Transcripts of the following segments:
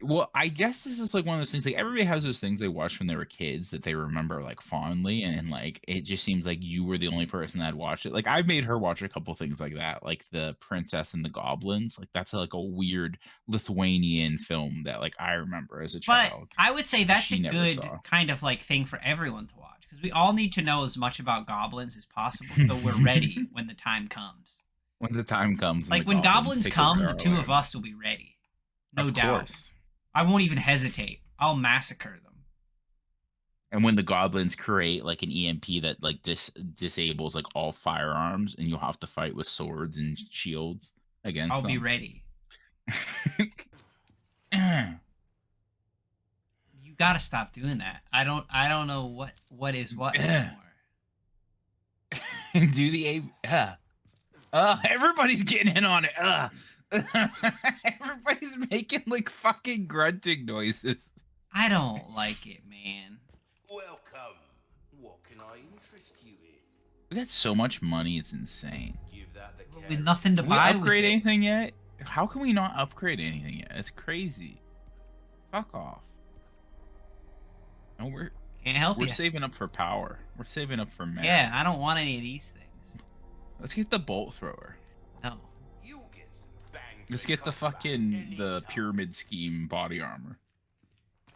Well, I guess this is like one of those things. Like everybody has those things they watched when they were kids that they remember like fondly, and like it just seems like you were the only person that watched it. Like I've made her watch a couple things like that, like the Princess and the Goblins. Like that's like a weird Lithuanian film that like I remember as a But child. I would say that's a She never good saw. kind of like thing for everyone to watch because we all need to know as much about goblins as possible so we're ready when the time comes. When the time comes and the Like when goblins goblins take over come, the our two of lands. us will be ready. No Of doubt. course. I won't even hesitate. I'll massacre them. And when the goblins create like an EMP that like disables like all firearms, and you'll have to fight with swords and shields against I'll be them. ready. You gotta stop doing that. I don't know what is what anymore. Do the A. Everybody's getting in on it. Everybody's making like fucking grunting noises. I don't like it, man. Welcome. What can I interest you in? We got so much money, it's insane. Give that the With nothing to Can we buy with upgrade it. anything yet? How can we not upgrade anything yet? It's crazy. Fuck off. No, Can't help we're you. saving up for power. We're saving up for merit. Yeah, I don't want any of these things. Let's get the bolt thrower. No. You'll get some bang for Let's your get the buck fucking anytime. pyramid scheme body armor.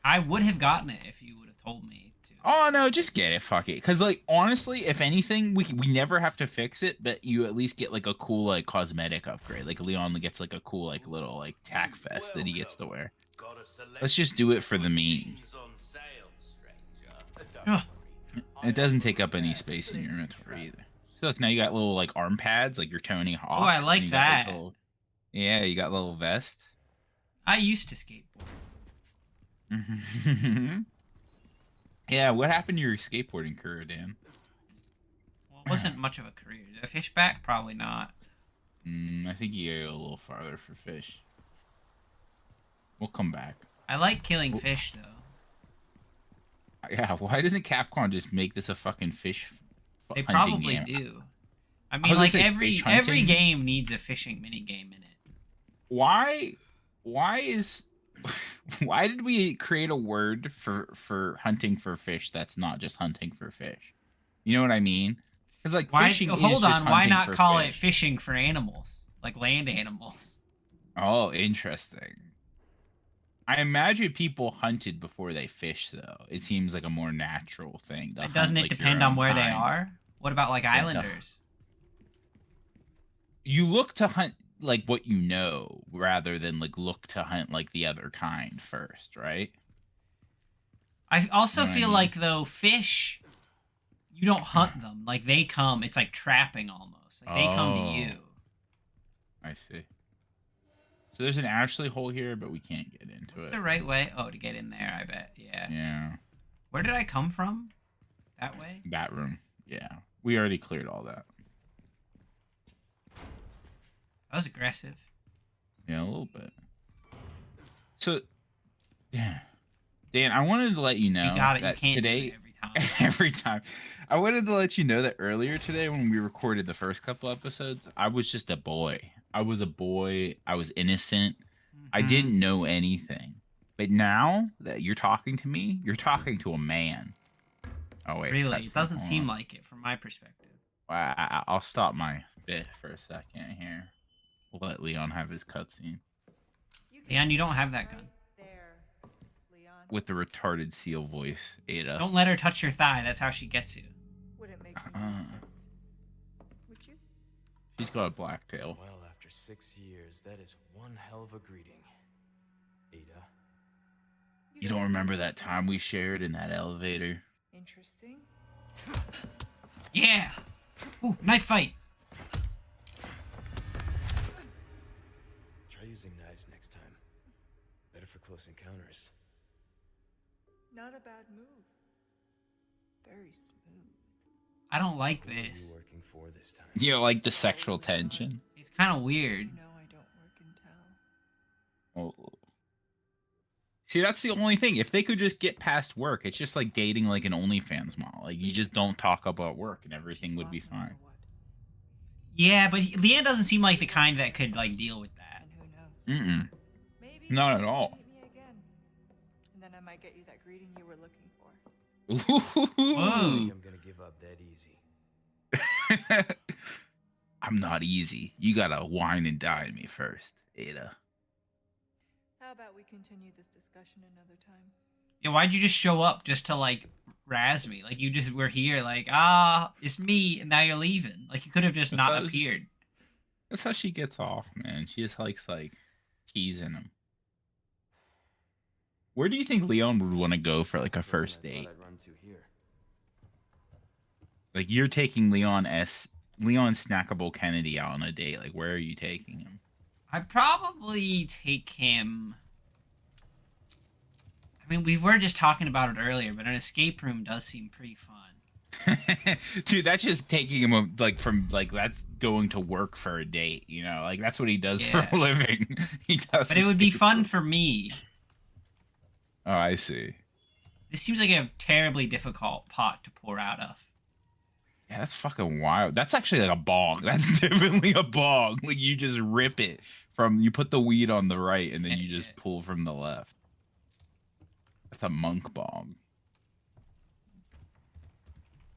I would have gotten it if you would have told me to. Oh no, just get it. Fuck it. Because like honestly, if anything, we never have to fix it, but you at least get like a cool like cosmetic upgrade. Like Leon gets like a cool like little like tack vest that he gets to wear. Got a selection Let's just do it for the of memes. things on sale, stranger. Don't Ugh. worry. It doesn't take up any space in your inventory either. So look, now you got little like arm pads, like you're Tony Hawk. Oh, I and like you got, like, that. little- yeah, you got little vest. I used to skateboard. Yeah, what happened to your skateboarding career, Dan? Well, it wasn't much of a career. The fish back? Probably not. I think you gotta go a little farther for fish. We'll come back. I like killing fish, though. Yeah, why doesn't Capcom just make this a fucking fish They hunting probably game? do. I was mean, gonna like say every fish every hunting. game needs a fishing mini game in it. Why is why did we create a word for hunting for fish that's not just hunting for fish? You know what I mean? Because like Why? fishing is Hold just on. Why hunting not for call it fish. fishing for animals, like land animals? Oh, interesting. I imagine people hunted before they fished, though. It seems like a more natural thing. To But hunt, doesn't it like, your depend on own where they kind. are? What about like Yeah, islanders? You look to hunt like what you know rather than like look to hunt like the other kind first, right? I also You know what I feel mean? like though fish, you don't hunt them. Like they come. It's like trapping almost. Like they come to you. I see. So there's an Ashley hole here, but we can't get into What's it. the right way? Oh, to get in there, I bet. Yeah. Yeah, Where did I come from? That way? that room. Yeah, we already cleared all that. That was aggressive. Yeah, a little bit. So, yeah. Dan, I wanted to let you know You got it. You that can't do today, it every time. every time, I wanted to let you know that earlier today when we recorded the first couple episodes, I was just a boy. I was a boy. I was innocent. I Mhm. didn't know anything. But now that you're talking to me, you're talking to a man. Oh wait, Really, it cutscene, doesn't hold seem on. like it from my perspective. I'll stop my bit for a second here. We'll let Leon have his cutscene Leon, you don't have that gun. There, Leon. with the retarded seal voice, Ada. Don't let her touch your thigh. That's how she gets you. Wouldn't make me notice this. Would you? She's got a black tail. Well, after 6 years, that is one hell of a greeting. Ada. You don't remember that time we shared in that elevator? Interesting. Yeah. Ooh, knife fight. Try using knives next time. Better for close encounters. Not a bad move. Very smooth. I don't like Who are this. you working for this time? You know, like the sexual tension. It's kind of weird. You know I don't work in town. Oh. See, that's the only thing. If they could just get past work, it's just like dating like an OnlyFans model. Like you just don't talk about work and everything She's would be lost no matter fine. what. Yeah, but Leanne doesn't seem like the kind that could like deal with that. And who knows? Mm-mm. Maybe Not she'll at all. meet me again. Then I might get you that greeting you were looking for. I Ooh. think I'm gonna give up that easy. I'm not easy. You gotta wine and dine me first, Ada. How about we continue this discussion another time? Yeah, why'd you just show up just to like razz me? Like you just were here, like it's me, and now you're leaving. Like you could have just That's not how- appeared. That's how she gets off, man. She just likes like teasing him. Where do you think Leon would want to go for like a first Person I date? thought I'd run to here. Like you're taking Leon Snackable Kennedy out on a date. Like where are you taking him? I'd probably take him. I mean, we were just talking about it earlier, but an escape room does seem pretty fun. Dude, that's just taking him like from like that's going to work for a date, you know? Like that's what he does for Yeah. a living. He does. But it would be escape fun room. for me. Oh, I see. This seems like a terribly difficult pot to pour out of. Yeah, that's fucking wild. That's actually like a bong. That's definitely a bong. Like you just rip it from you put the weed on the right and then you just pull from the left. That's a monk bong.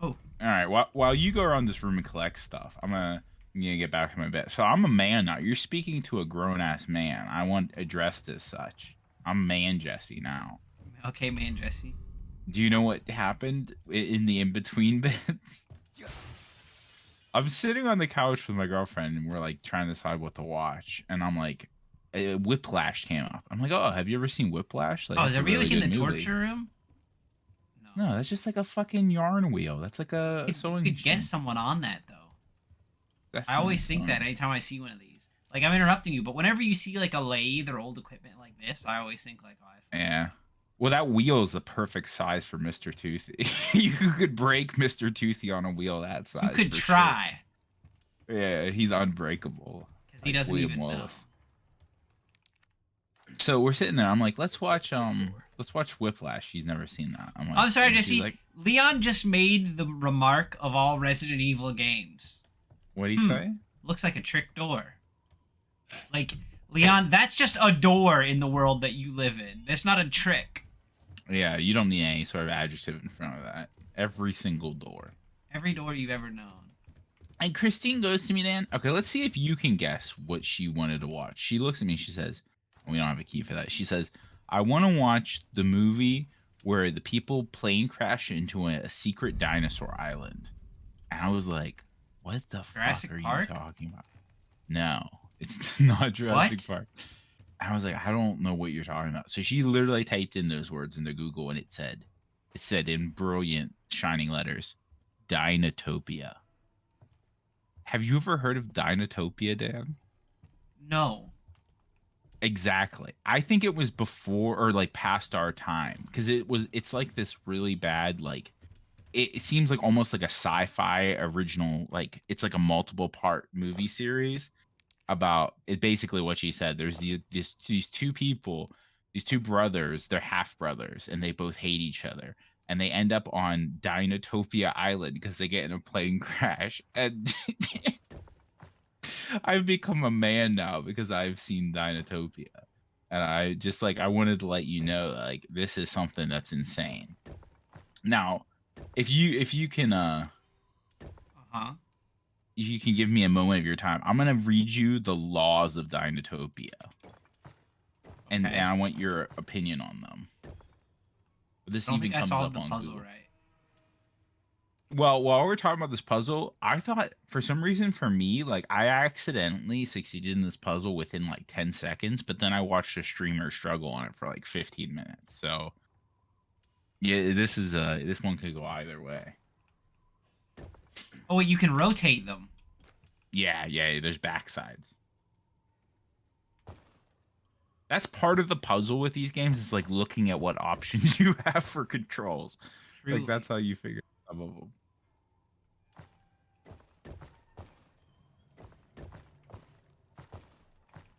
Oh. All right. While you go around this room and collect stuff, I'm gonna get back to my bed. So I'm a man now. You're speaking to a grown ass man. I want addressed as such. I'm man Jesse now. Okay, man, Jesse. Do you know what happened in the in between bits? I'm sitting on the couch with my girlfriend and we're like trying to decide what to watch, and I'm like, Whiplash came up. I'm like, oh, have you ever seen Whiplash? Like, Oh, it's is a that really really like in the good movie. torture room? No, that's just like a fucking yarn wheel. That's like a sewing You could machine. get someone on that though. I Definitely always think sewing. that anytime I see one of these. Like I'm interrupting you, but whenever you see like a lathe or old equipment like this, I always think like, oh, Yeah. Well, that wheel is the perfect size for Mr. Toothy. You could break Mr. Toothy on a wheel that size. you could for try Sure. Yeah, he's unbreakable. because he doesn't William even Wallace. So we're sitting there. I'm like, let's watch Whiplash. She's never seen that. I'm like, know. I'm sorry, and she's Jesse. like, Leon just made the remark of all Resident Evil games. what'd he say? Looks like a trick door. Like Leon, that's just a door in the world that you live in. That's not a trick. Yeah, you don't need any sort of adjective in front of that. Every single door. Every door you've ever known. And Christine goes to me, Dan. Okay, let's see if you can guess what she wanted to watch. She looks at me. She says, we don't have a key for that. She says, I want to watch the movie where the people plane crash into a secret dinosaur island. And I was like, what the Jurassic fuck are Park? you talking about? No, it's not Jurassic What? Park. And I was like, I don't know what you're talking about. So she literally typed in those words into Google and it said in brilliant shining letters, Dinotopia. Have you ever heard of Dinotopia, Dan? No. Exactly. I think it was before or like past our time because it's like this really bad, like it seems like almost like a sci-fi original, like it's like a multiple part movie series about it. Basically what she said, there's these two people, these two brothers, they're half brothers and they both hate each other and they end up on Dinotopia Island because they get in a plane crash. And I've become a man now because I've seen Dinotopia. And I just like I wanted to let you know like this is something that's insane. Now, if you can if you can give me a moment of your time, I'm gonna read you the laws of Dinotopia. And Okay. I want your opinion on them. This I don't even think I comes solved up the on puzzle Google. right. Well, while we're talking about this puzzle, I thought for some reason for me, like I accidentally succeeded in this puzzle within like 10 seconds, but then I watched a streamer struggle on it for like 15 minutes. So yeah, this one could go either way. Oh wait, you can rotate them. Yeah, there's backsides. That's part of the puzzle with these games is like looking at what options you have for controls. Truly. Like that's how you figure some of them.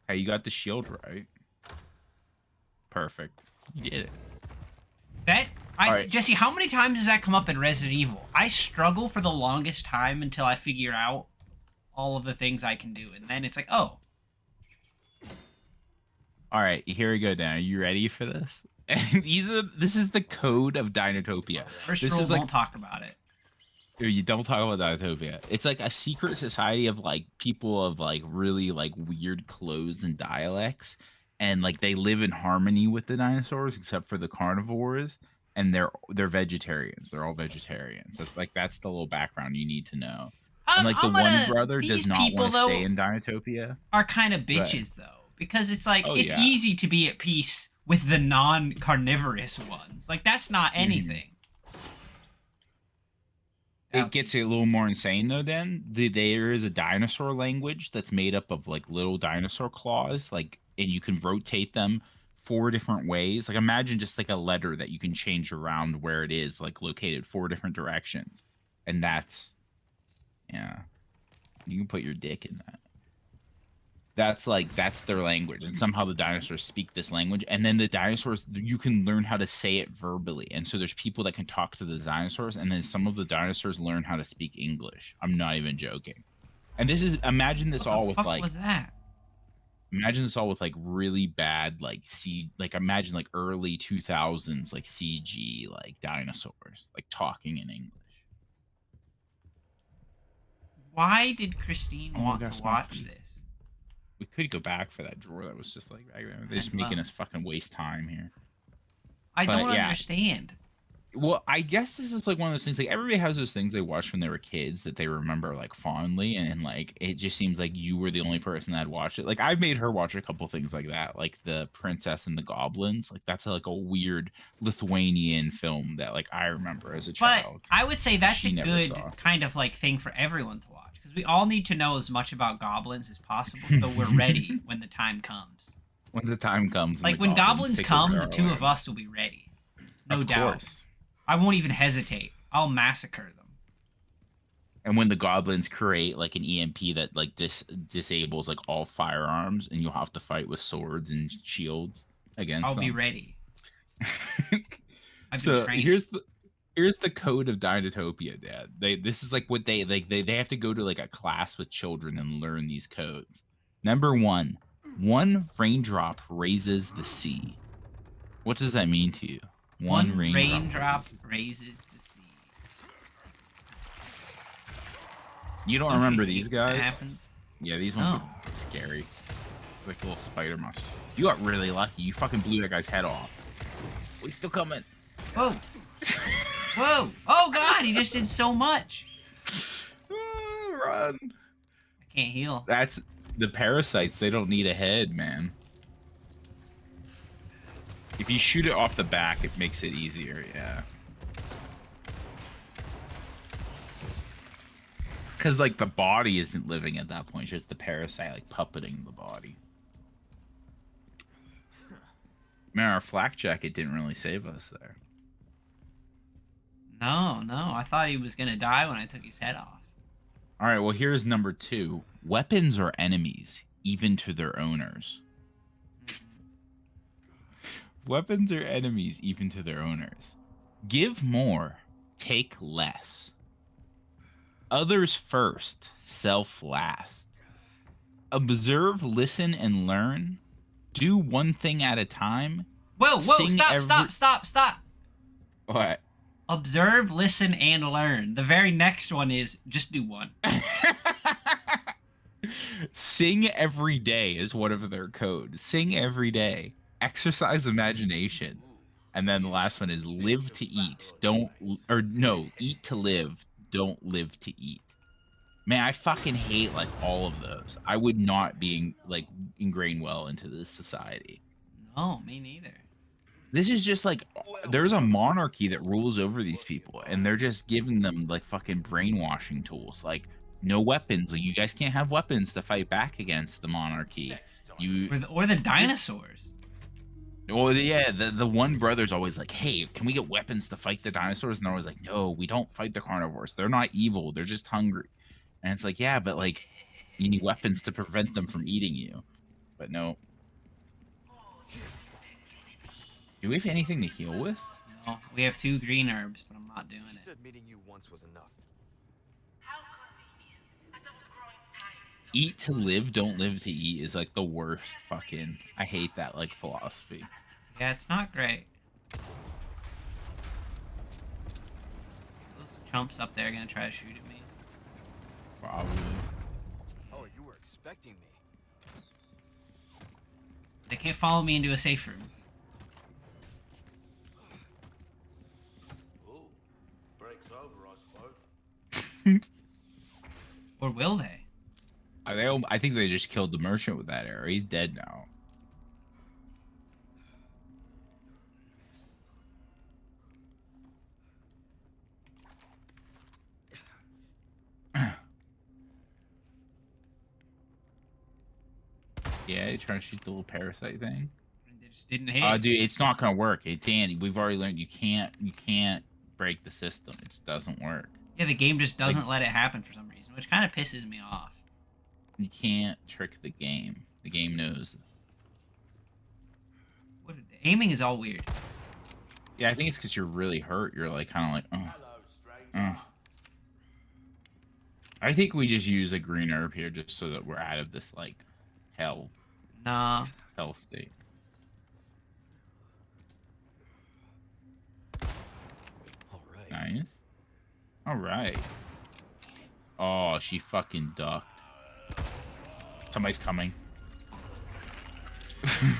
Hey, you got the shield right. Perfect. You did it. Alright. Jesse, how many times does that come up in Resident Evil? I struggle for the longest time until I figure out all of the things I can do, and then it's like, oh. All right, here we go, Dan. Are you ready for this? And this is the code of Dinotopia. First This rule, is like don't talk about it. you don't talk about Dinotopia. It's like a secret society of like people of like really like weird clothes and dialects, and like they live in harmony with the dinosaurs except for the carnivores, and they're vegetarians. They're all vegetarians. That's the little background you need to know. And like the one brother does These not people want to though stay in Dinotopia. are kind of But bitches though, because it's like oh it's yeah. easy to be at peace with the non-carnivorous ones. Like that's not anything. It gets a little more insane though. Then there is a dinosaur language that's made up of like little dinosaur claws, like, and you can rotate them 4 different ways. Like imagine just like a letter that you can change around where it is like located 4 different directions, and yeah, you can put your dick in that. That's their language, and somehow the dinosaurs speak this language, and then the dinosaurs you can learn how to say it verbally, and so there's people that can talk to the dinosaurs, and then some of the dinosaurs learn how to speak English. I'm not even joking. And this is imagine this all with like what was that? imagine this all with like really bad imagine like early 2000s like CG like dinosaurs like talking in English. Why did Christine want to watch this? We could go back for that drawer that was just like back there. They're just making us fucking waste time here. I don't understand. Well, I guess this is like one of those things. Like everybody has those things they watched when they were kids that they remember like fondly, and like it just seems like you were the only person that watched it. Like I've made her watch a couple things like that, like the Princess and the Goblins. Like that's like a weird Lithuanian film that like I remember as a child. But I would say that's She a never good saw. kind of like thing for everyone to watch, because we all need to know as much about goblins as possible, so we're ready when the time comes. When the time comes, and Like the when goblins take come, over the our two of lives. us will be ready. No Of doubt. course. I won't even hesitate. I'll massacre them. And when the goblins create like an EMP that like disables like all firearms, and you'll have to fight with swords and shields against I'll them. be ready. I've So been trained. here's the code of Dinotopia, Dad. This is like what they have to go to like a class with children and learn these codes. Number 1, 1 raindrop raises the sea. What does that mean to you? One raindrop raises the sea. You don't Don't remember you these hate when that guys? happens? Yeah, these ones No. are scary. Like little spider monsters. You got really lucky. You fucking blew that guy's head off. We still coming. Whoa. Whoa. Oh god, he just did so much. Run. I can't heal. That's the parasites. They don't need a head, man. If you shoot it off the back, it makes it easier, yeah. Because, like, the body isn't living at that point. It's just the parasite, like, puppeting the body. Man, our flak jacket didn't really save us there. No. I thought he was gonna die when I took his head off. All right, well, here's number 2. Weapons are enemies, even to their owners. Weapons are enemies, even to their owners. Give more, take less. Others first, self last. Observe, listen, and learn. Do one thing at a time. Whoa, Sing stop. What? Observe, listen, and learn. The very next one is just do one. Sing every day is one of their codes. Sing every day. Exercise imagination. And then the last one is live to eat. Eat to live. Don't live to eat. Man, I fucking hate like all of those. I would not be like ingrained well into this society. No, me neither. This is just like there's a monarchy that rules over these people, and they're just giving them like fucking brainwashing tools. Like no weapons. Like you guys can't have weapons to fight back against the monarchy. Or the dinosaurs. Well, yeah, the one brother's always like, hey, can we get weapons to fight the dinosaurs? And they're always like, no, we don't fight the carnivores. They're not evil. They're just hungry. And it's like, yeah, but like, you need weapons to prevent them from eating you. But no. Do we have anything to heal with? No, we have 2 green herbs, but I'm not doing She it. said meeting you once was enough. Eat to live, don't live to eat is like the worst fucking... I hate that like philosophy. Yeah, it's not great. chumps up there gonna try to shoot at me. Probably. Oh, you were expecting me. They can't follow me into a safe room. Oh, break's over, I suppose. Or will they? I think they just killed the merchant with that arrow. He's dead now. Yeah, you trying to shoot the little parasite thing. They just didn't hit. Dude, it's not gonna work. Danny, we've already learned you can't break the system. It just doesn't work. Yeah, the game just doesn't let it happen for some reason, which kind of pisses me off. You can't trick the game. The game knows. What, the aiming is all weird. Yeah, I think it's because you're really hurt. You're like kind of like, oh. Hello, stranger. I think we just use a green herb here just so that we're out of this like hell state. All right. Nice. All right. Oh, she fucking ducked. Somebody's coming.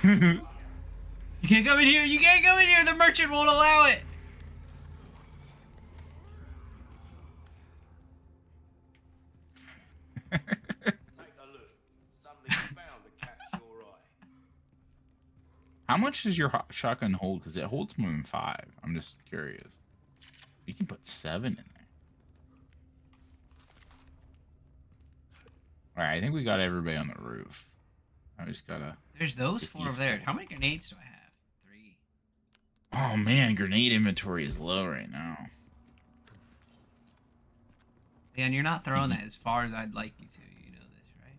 You can't come in here! You can't come in here! The merchant won't allow it! Take a look. Something found to catch your eye. How much does your shotgun hold? Because it holds more than 5. I'm just curious. You can put 7 in there. Alright, I think we got everybody on the roof. I just gotta... There's those Get 4 these over there. fools. How many grenades do I have? 3. Oh man, grenade inventory is low right now. Leon, you're not throwing that as far as I'd like you to. You know this, right?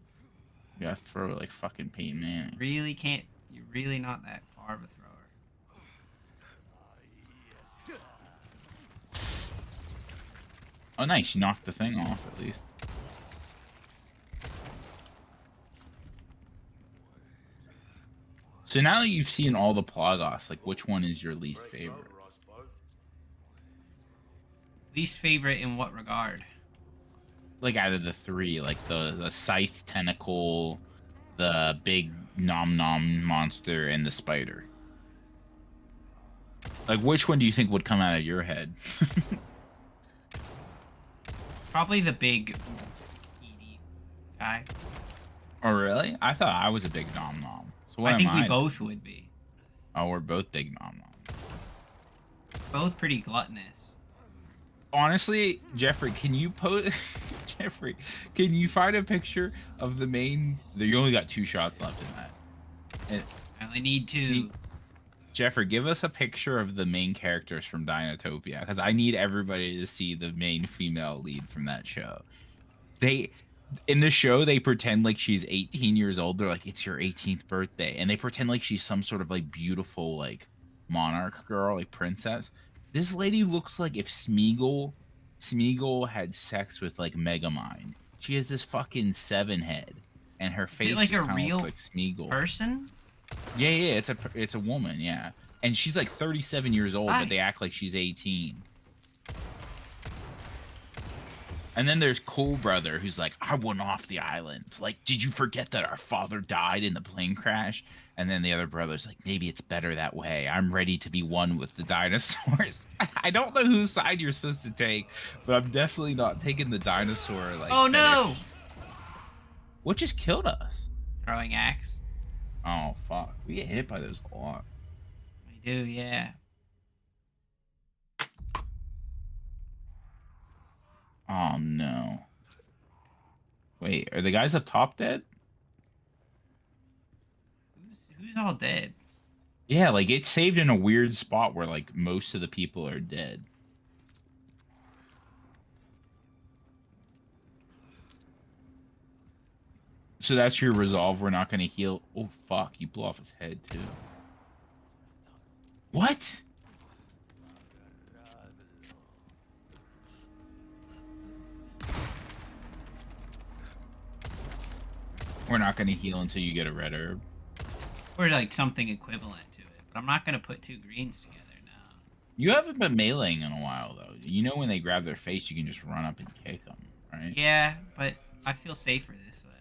You gotta throw it like fucking Peyton Manning. Really can't. You're really not that far of a thrower. Oh nice, you knocked the thing off at least. So now that you've seen all the Plagos, like which one is your least Break's favorite? over, I suppose. Least favorite in what regard? Like out of the 3, like the scythe tentacle, the big nom nom monster, and the spider. Like which one do you think would come out of your head? Probably the big ED guy. Oh really? I thought I was a big nom nom. So what I think am we I? both would be. Oh, we're both big nom noms. Both pretty gluttonous. Honestly, Jeffrey, can you post? Jeffrey, can you find a picture of the main? You only got 2 shots left in that. And I only need 2. Jeffrey, give us a picture of the main characters from Dinotopia, because I need everybody to see the main female lead from that show. In the show, they pretend like she's 18 years old. They're like, it's your 18th birthday. And they pretend like she's some sort of like beautiful like monarch girl, like princess. This lady looks like if Smeagol had sex with like Megamind. She has this fucking 7 head. And her face like just a kinda real looks like Smeagol. Person? Yeah, it's a woman, yeah. And she's like 37 years old, Hi. but they act like she's 18. And then there's Cole Brother, who's like, I went off the island. Like, did you forget that our father died in the plane crash? And then the other brother's like, maybe it's better that way. I'm ready to be one with the dinosaurs. I don't know whose side you're supposed to take, but I'm definitely not taking the dinosaur. Like, Oh no! What just killed us? Throwing axe. Oh fuck, we get hit by those a lot. We do, yeah. Oh no. Wait, are the guys up top dead? Who's all dead? Yeah, like it's saved in a weird spot where like most of the people are dead. So that's your resolve. We're not going to heal. Oh fuck, you blew off his head too. What? We're not going to heal until you get a red herb. Or like something equivalent to it. But I'm not gonna put 2 greens together now. You haven't been meleeing in a while, though. You know when they grab their face, you can just run up and kick them, right? Yeah, but I feel safer this way.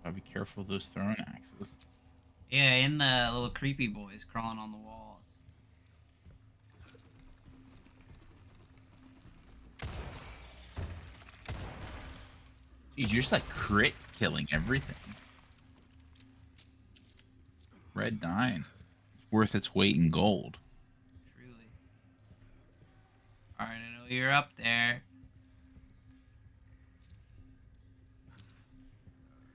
Gotta be careful of those throwing axes. Yeah, and the little creepy boys crawling on the walls. Dude, you're just like crit killing everything. Red 9. It's worth its weight in gold. Truly. Alright, I know you're up there.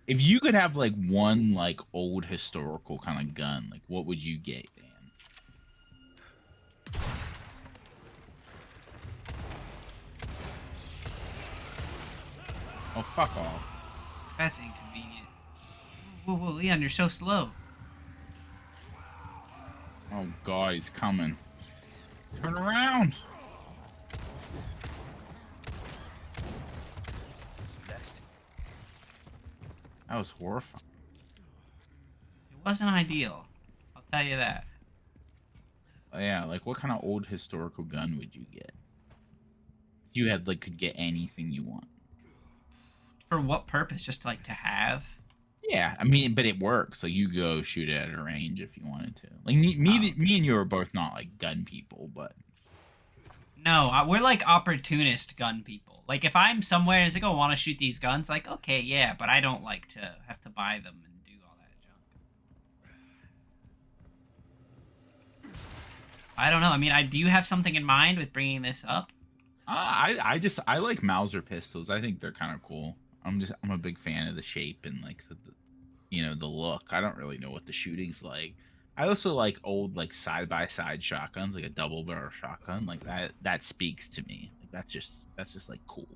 If you could have like one like old historical kind of gun, like what would you get, Dan? Oh, fuck off. That's inconvenient. Whoa, whoa, Leon, you're so slow. Oh god, he's coming. Turn around! That was horrifying. It wasn't ideal. I'll tell you that. Yeah, like what kind of old historical gun would you get? If you had like could get anything you want. For what purpose? Just like to have? Yeah, I mean, but it works. So you go shoot it at a range if you wanted to. Like me and you are both not like gun people, but No, we're like opportunist gun people. Like if I'm somewhere and it's like, oh, want to shoot these guns? Like, okay, yeah, but I don't like to have to buy them and do all that junk. I don't know. I mean, do you have something in mind with bringing this up? I like Mauser pistols. I think they're kind of cool. I'm a big fan of the shape and like the look. I don't really know what the shooting's like. I also like old like side by side shotguns, like a double barrel shotgun, like that speaks to me. Like that's just like cool.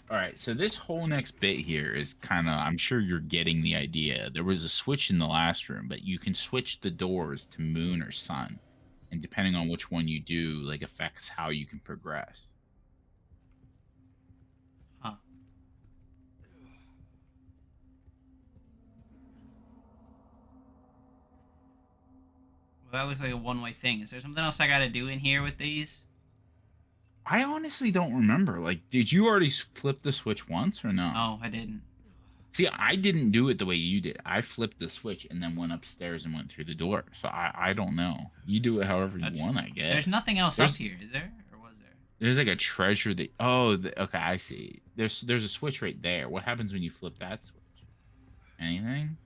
All right, so this whole next bit here is kind of, I'm sure you're getting the idea. There was a switch in the last room, but you can switch the doors to moon or sun, and depending on which one you do, like affects how you can progress. Huh. Well, that looks like a one-way thing. Is there something else I gotta do in here with these? I honestly don't remember. Like, did you already flip the switch once or no? No, I didn't. See, I didn't do it the way you did. I flipped the switch and then went upstairs and went through the door. So I don't know. You do it however you want, I guess. There's nothing else up here, is there? Or was there? There's like a treasure that. Okay, I see. There's a switch right there. What happens when you flip that switch? Anything?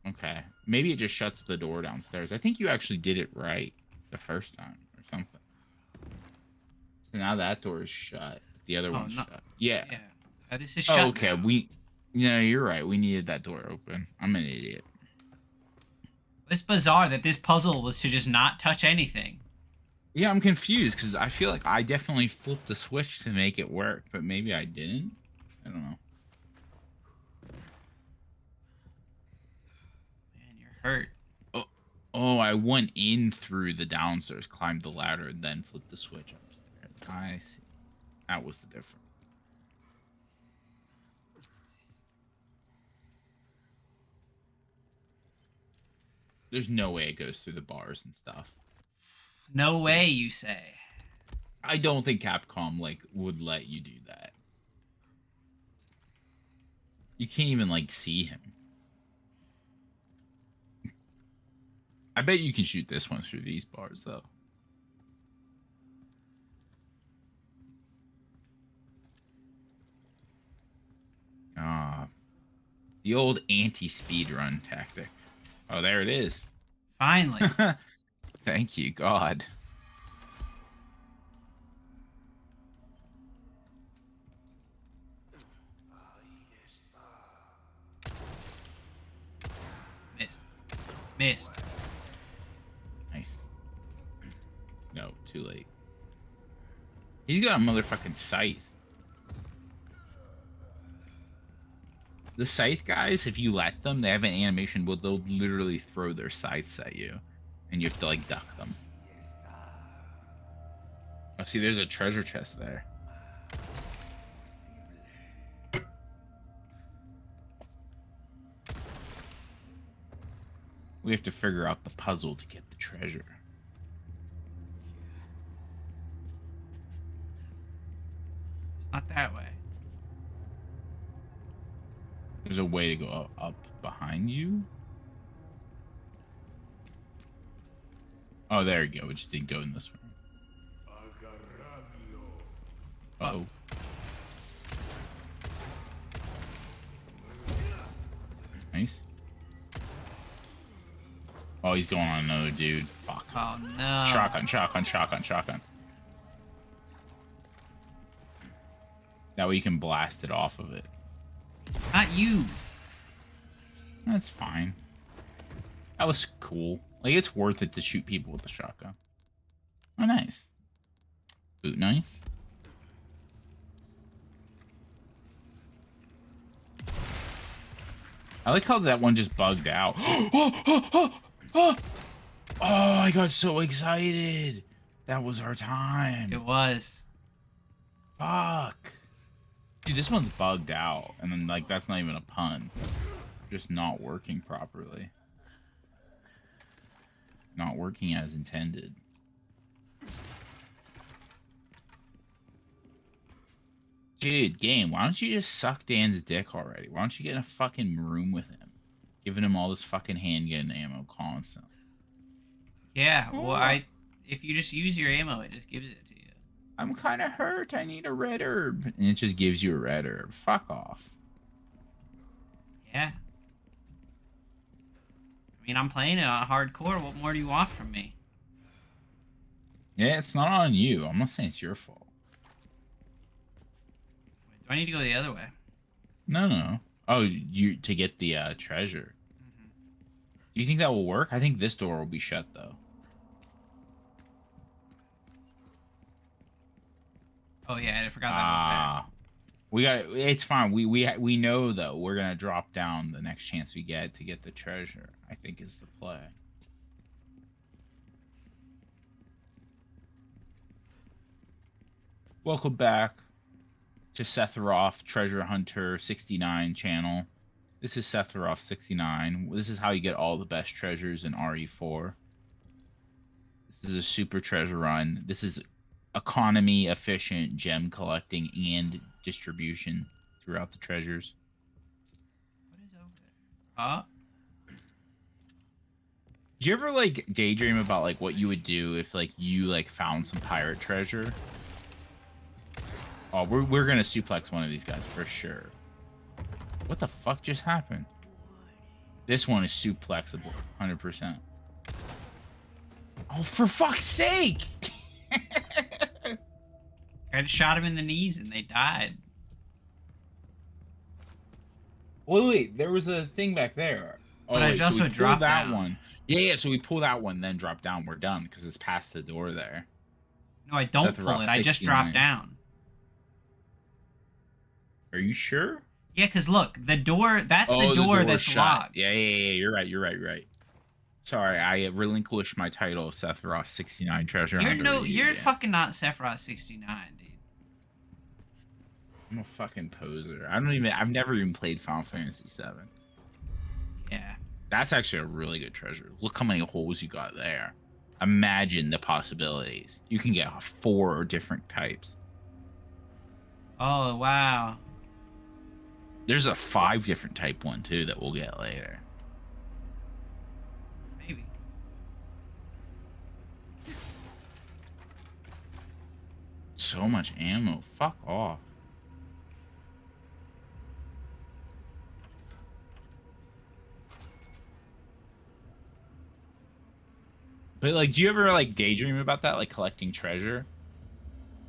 Okay, maybe it just shuts the door downstairs. I think you actually did it right the first time or something. So now that door is shut. The other one's shut. Yeah. This is shut. Oh, okay. Now. Yeah, you're right. We needed that door open. I'm an idiot. It's bizarre that this puzzle was to just not touch anything. Yeah, I'm confused because I feel like I definitely flipped the switch to make it work, but maybe I didn't. I don't know. Man, you're hurt. Oh, I went in through the downstairs, climbed the ladder, and then flipped the switch upstairs. I see. That was the difference. There's no way it goes through the bars and stuff. No way, you say. I don't think Capcom like would let you do that. You can't even like see him. I bet you can shoot this one through these bars though. The old anti-speedrun tactic. Oh, there it is. Finally. Thank you, God. Missed. Nice. No, too late. He's got a motherfucking scythe. The scythe guys, if you let them, they have an animation where they'll literally throw their scythes at you. And you have to, like, duck them. Oh, see, there's a treasure chest there. We have to figure out the puzzle to get the treasure. It's not that way. There's a way to go up behind you. Oh, there you go. It just didn't go in this room. Uh-oh. Nice. Oh, he's going on another dude. Fuck. Oh, no. Shotgun, shotgun, shotgun, shotgun. That way you can blast it off of it. Not you. That's fine. That was cool. Like, it's worth it to shoot people with the shotgun. Oh, nice. Boot knife. I like how that one just bugged out. Oh, I got so excited. That was our time. It was. Fuck. Dude, this one's bugged out. And then, like, that's not even a pun. Just not working properly. Not working as intended. Dude, game, why don't you just suck Dan's dick already? Why don't you get in a fucking room with him? Giving him all this fucking handgun ammo constantly. Yeah, well, if you just use your ammo, it just gives it to you. I'm kind of hurt. I need a red herb. And it just gives you a red herb. Fuck off. Yeah. I mean, I'm playing it on hardcore. What more do you want from me? Yeah, it's not on you. I'm not saying it's your fault. Wait, do I need to go the other way? No. Oh, you to get the treasure. Do you think that will work? I think this door will be shut though. Oh yeah, I forgot that was there. We got it. It's fine. We know though. We're gonna drop down the next chance we get to get the treasure. I think is the play. Welcome back to Sephiroth Treasure Hunter 69 channel. This is Sephiroth 69. This is how you get all the best treasures in RE4. This is a super treasure run. This is economy efficient gem collecting and distribution throughout the treasures. What is over there? Huh? Do you ever like daydream about like what you would do if like you like found some pirate treasure? Oh, we're gonna suplex one of these guys for sure. What the fuck just happened? This one is suplexable, 100%. Oh, for fuck's sake! I just shot him in the knees and they died. Wait, there was a thing back there. Oh, But I wait, also so we dropped pull that down. one. Yeah, so we pull that one, then drop down. We're done because it's past the door there. No, I don't Sephiroth pull it. I just 69. drop down. Are you sure? Yeah, because look, the door, that's Oh, the door that's shut. locked. Yeah, you're right. Sorry, I relinquished my title of Sephiroth 69 Treasure Hunter. You're fucking not Sephiroth 69, dude. I'm a fucking poser. I've never even played Final Fantasy 7. Yeah. That's actually a really good treasure. Look how many holes you got there. Imagine the possibilities. You can get 4 different types. Oh, wow. There's a 5 different type one too that we'll get later. Maybe. So much ammo. Fuck off. But like, do you ever like daydream about that? Like collecting treasure?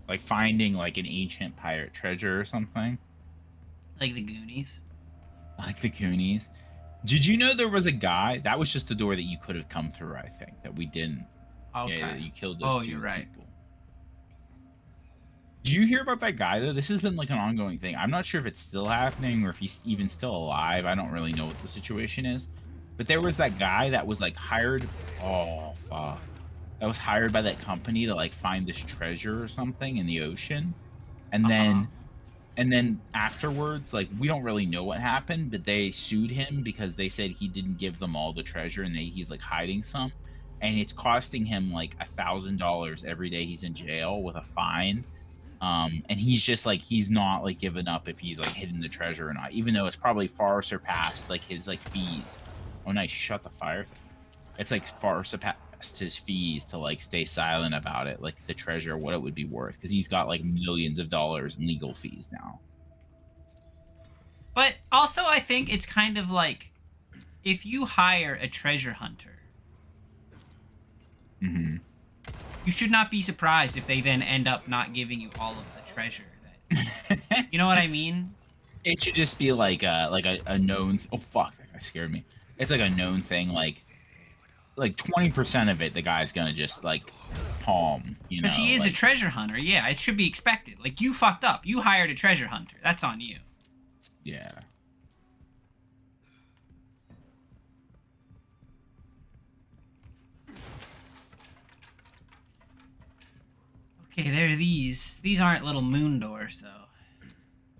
Like finding like an ancient pirate treasure or something? Like the Goonies. Like the Goonies. Did you know there was a guy? That was just the door that you could have come through, I think. That we didn't. Okay. Yeah, you killed those 2 you're right. people. Did you hear about that guy, though? This has been, like, an ongoing thing. I'm not sure if it's still happening or if he's even still alive. I don't really know what the situation is. But there was that guy that was, like, hired... Oh, fuck. that was hired by that company to like find this treasure or something in the ocean, and Uh-huh. then afterwards, like we don't really know what happened, but they sued him because they said he didn't give them all the treasure and he's like hiding some, and it's costing him like $1,000 every day he's in jail with a fine. And he's just like he's not like giving up if he's like hidden the treasure or not, even though it's probably far surpassed like his like fees. Oh, nice, shut the fire thing. It's like far surpassed his fees to like stay silent about it, like the treasure, what it would be worth, because he's got like millions of dollars in legal fees now. But also, I think it's kind of like if you hire a treasure hunter, Mm-hmm. you should not be surprised if they then end up not giving you all of the treasure. That you know what I mean? It should just be like a known. Oh fuck, that guy scared me. It's like a known thing. Like 20% of it, the guy's gonna just like palm. You know, Because he is a like, treasure hunter. Yeah, it should be expected. Like you fucked up. You hired a treasure hunter. That's on you. yeah. Okay, there are these. These aren't little moon doors, though.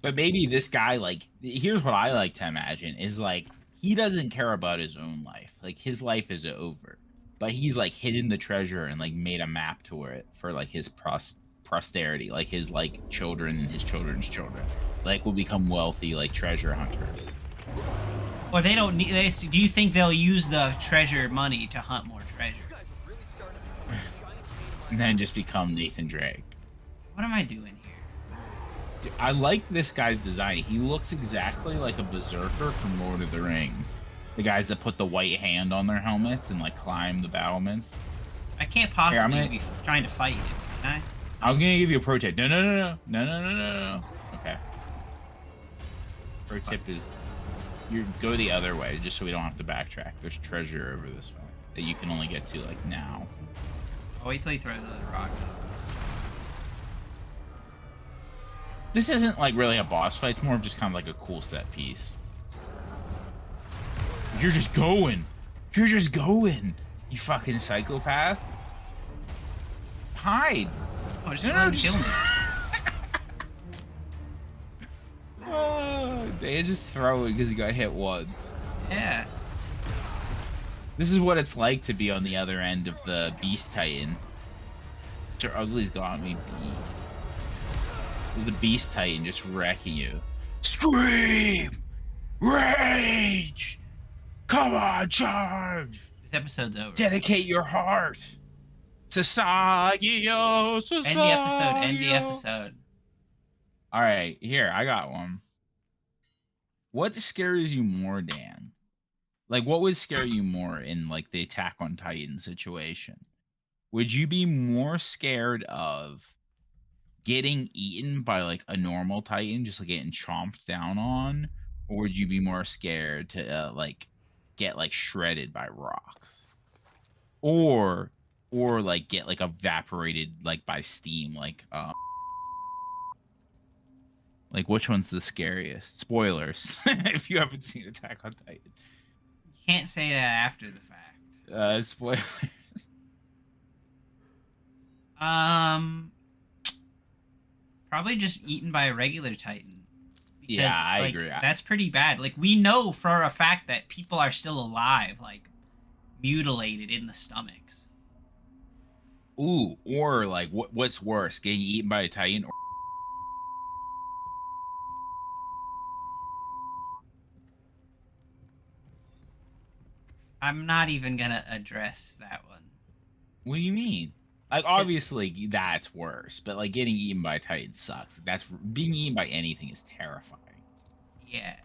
But maybe this guy, like, here's what I like to imagine is like he doesn't care about his own life. Like his life is over, but he's like hidden the treasure and like made a map to it for like his posterity, like his like children and his children's children, like will become wealthy like treasure hunters. Or they don't need. Do you think they'll use the treasure money to hunt more treasure? And then just become Nathan Drake. What am I doing here? I like this guy's design. He looks exactly like a berserker from Lord of the Rings. The guys that put the white hand on their helmets and like climb the battlements. I can't possibly Here, be trying to fight him, can I? I'm gonna give you a pro tip. No. Okay. Pro tip is you go the other way just so we don't have to backtrack. There's treasure over this way that you can only get to like now. I'll wait till he throws the rock. This isn't like really a boss fight. It's more of just kind of like a cool set piece. You're just going. You're just going. You fucking psychopath. Hide. Oh, just no, kill me. Oh, they just throw it because he got hit once. Yeah. This is what it's like to be on the other end of the Beast Titan. Mr. Ugly's got me beat. The Beast Titan just wrecking you. Scream! Rage! Come on, charge! This episode's over. Dedicate your heart! Sasagio! End the episode. End the episode. Alright, here, I got one. What scares you more, Dan? Like, what would scare you more in, like, the Attack on Titan situation? Would you be more scared of getting eaten by, like, a normal Titan, just, like, getting chomped down on? Or would you be more scared to, like, get, like, shredded by rocks? Or, like, get, like, evaporated, like, by steam, like, which one's the scariest? Spoilers, if you haven't seen Attack on Titan. You can't say that after the fact. Spoilers. Probably just eaten by a regular Titan. Because, Yeah, I like, agree. That's pretty bad. Like, we know for a fact that people are still alive, like, mutilated in the stomachs. Ooh, or like, what's worse, getting eaten by a Titan or? I'm not even gonna address that one. What do you mean? Like, obviously that's worse, but like getting eaten by a Titan sucks. That's being eaten by anything is terrifying. Yeah.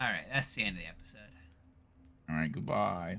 Alright, that's the end of the episode. All right, goodbye.